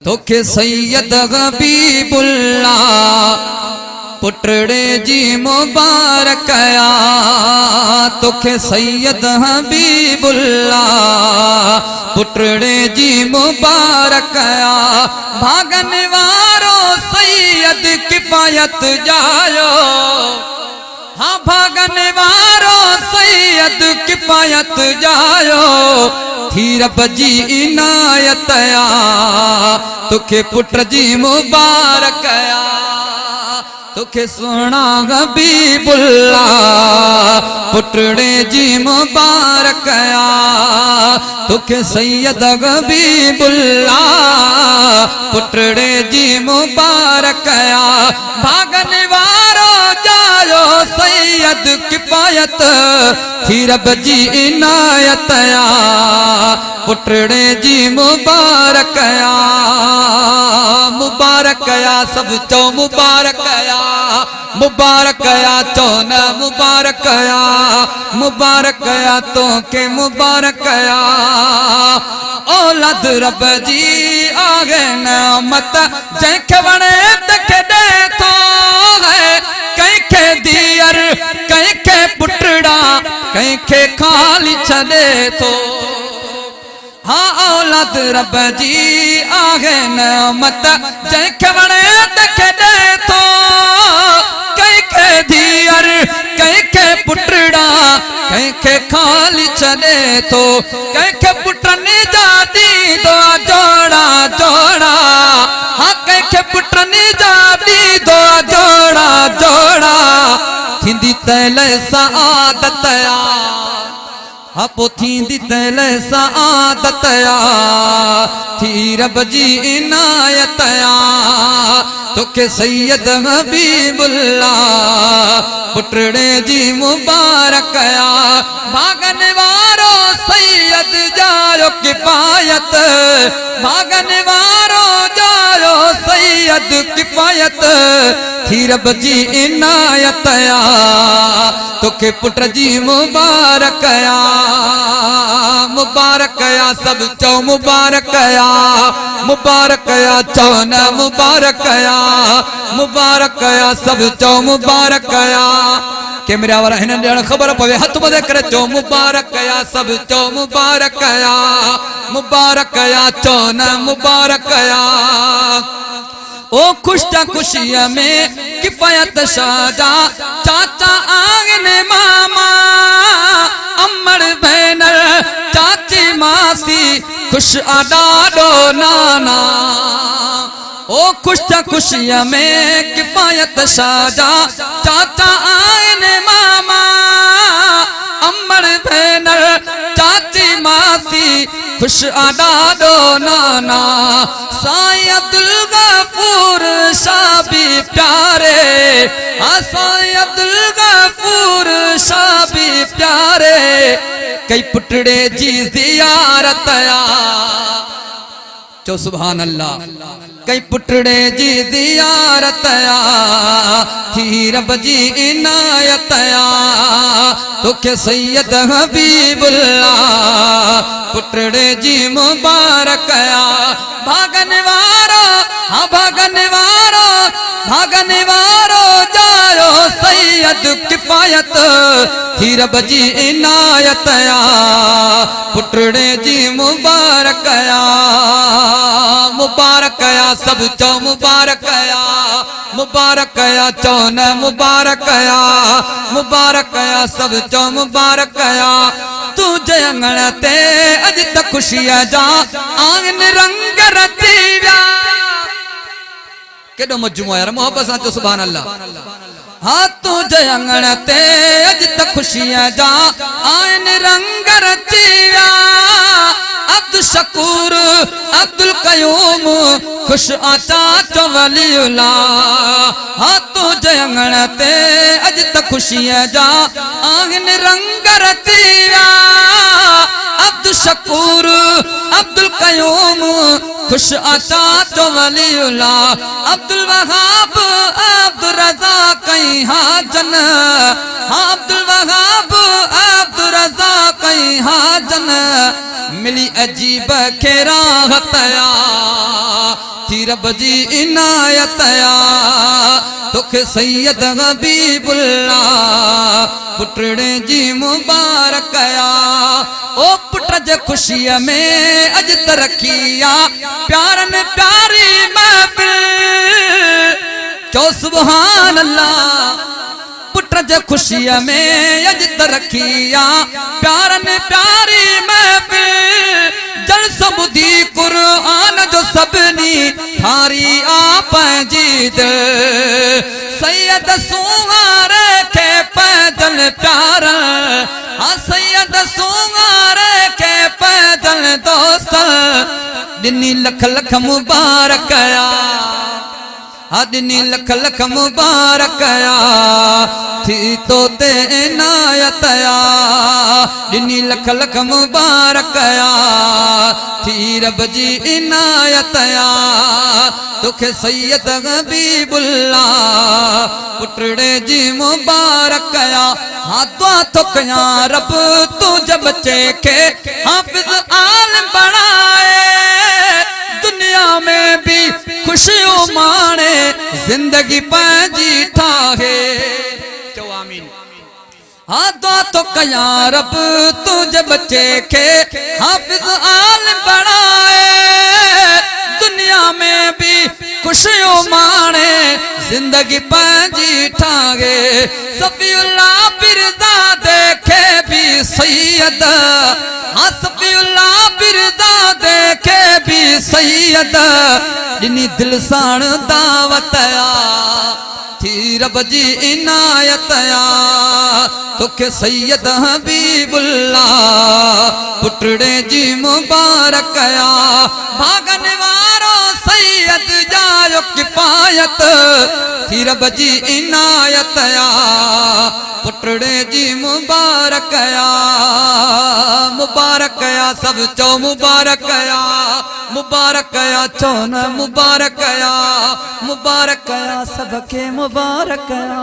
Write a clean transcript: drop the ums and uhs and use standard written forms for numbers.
तोखे सैयद हबीबुल्लाह पुटड़े जी मुबारक आया। तोखे सैयद हबीबुल्लाह पुटड़े जी मुबारक आया। भागन वारो सैयद किफायत जायो। हाँ भागन वारो सैयद किफायत जायो। थी रब जी इनायत आया। तोखे पुट जी मुबारक आया। तोखे सोना हबीबुल्लाह पुटड़े जी मुबारक आया। तोखे सैयद हबीबुल्लाह पुटड़े जी मुबारक आया। भागन वारो जायो सैयद किफायत थी रब जी इनायत आया। पुटड़े जी मुबारक आया। मुबारक आया सब चो मुबारक आया। मुबारक आया तो न मुबारक आया। मुबारक आया तो के मुबारक आया। औलाद रब जी आगे नामत जैखे वणे तके दे तो है। कैखे दियर कैखे पुटड़ा कैखे खाली छदे तो। हाँ औलाद रब जी आगे नामत जैखे वणे तके दे तो। कैखे दियर कैखे पुटड़ा कैखे खाली छदे तो। कैखे पुटनी जाती दो जोड़ा जोड़ा। हाँ कैखे पुटनी जाती दो जोड़ा जोड़ा। थींदी तैले सआदत आया। हाँ पो थींदी तैले सआदत आया। थी रब जी इनायत आया। तोखे सैयद हबीबुल्लाह पुटड़े जी मुबारक आया। भागन वारो सैयद जायो किफायत। भागन वारो जायो सैयद किफायत थी रब जी इनायत आया। तोखे पुट जी मुबारक आया। मुबारक आया सब चो मुबारक आया। मुबारक आया चो न मुबारक आया। मुबारक आया सब चो मुबारक आया। कैमरा वाला हिन ॼण ख़बर पवे हथ मथे करे चो मुबारक आया सब चो मुबारक आया। मुबारक आया चो न मुबारक आया। ओ खुशा खुशिया में किफायत शाजा चाचा आगने मामा अम्मड़ भेनर चाची मासी खुश आडाडो नाना। ओ खुशा खुशिया में किफायत शाजा चाचा आगने मामा अम्मड़ भेनर चाची मासी खुश आडाडो नाना। साईं अब्दुल गफूर शाह भी प्यारे। साईं अब्दुल गफूर शाह भी प्यारे। कई पुटड़े जी जियारत आया। चो सुभान अल्लाह। कई पुटड़े जी जियारत आया। थी रब जी इनायत आया। तोखे सैयद हबीबुल्लाह पुटड़े जी मुबारक आया। भागन वारो हाँ भागन वारो भागन वारो जायो सैयद किफायत थी रब जी इनायत आया। पुटड़े जी मुबारक आया। मुबारक आया सब चो मुबारक आया। मुबारक आया चो न मुबारक आया। मुबारक आया सब चो मुबारक आया। तुझे अंगण ते अज तक खुशियां जा आंगन रंग रती व्या। केडो मजमू यार मोहब्बत सां चो सुभान अल्लाह। हाँ तुझे अंगण ते अज तक खुशियां जा आंगन रंग रती व्या। अब्दुल शकूर अब्दुल कयूम खुश आचा चो वलीउल्लाह। हाँ तुझे अंगण ते अज तक खुशियां जा आंगन रंग रती व्या। अब्दुल शकूर अब्दुल कयूम खुश अता तो वलीउल्ला अब्दुल वहाब अब्दुल रज़ा कई हाजन अब्दुल वहाब अब्दुल रज़ा कई हाजन मिली अजीब खेराहतया थी रब जी इनायतया तोखे सैयद हबीबुल्ला पुटड़े जी मुबारकया ओ पुट जे खुशीअ में अज तरक्किया प्यारन प्यारी महफिल चो सुभान अल्लाह पुट जे खुशीअ में अज तरक्किया प्यारन प्यारी महफिल जल सबुदी कुरान जो सबनी थारी आप जी दिल सैयद सुहारे के पैदल प्यार हाँ सैयद सुहारे के पैदल दोस्त दिनी लख लख मुबारकया हाँ दिनी लख लख मुबारकया थी तो ते इनायतया दिनी लख लख मुबारकया थी रब जी इनायतया तोखे सैयद हबीबुल्ला पुटड़े जी मुबारकया हाँ तो कया रब तुझे बच्चे के हाफिज आलिम बनाए दुनिया में भी खुशियों माने जिंदगी पंहिंजी ठाहे चो आमीन हाँ तो कया रब तुझे बच्चे के हाफिज आलिम बनाए दुनिया में भी खुशियों माने जिंदगी पंहिंजी ठाहे सफीउल्ला बिरदा देखे भी सैयद हाँ सफीउल्ला बिरदा देखे भी सैयद दिनी दिल साण दावतया थी रब जी इनायतया तोखे सैयद हबीबुल्ला पुटड़े जी मुबारकया भागन वारो सैयद जायो किफायत थी रब जी इनायतया पुटड़े जी मुबारकया मुबारकया सब चो मुबारकया मुबारकया चो न मुबारकया मुबारकया सबके मुबारकया।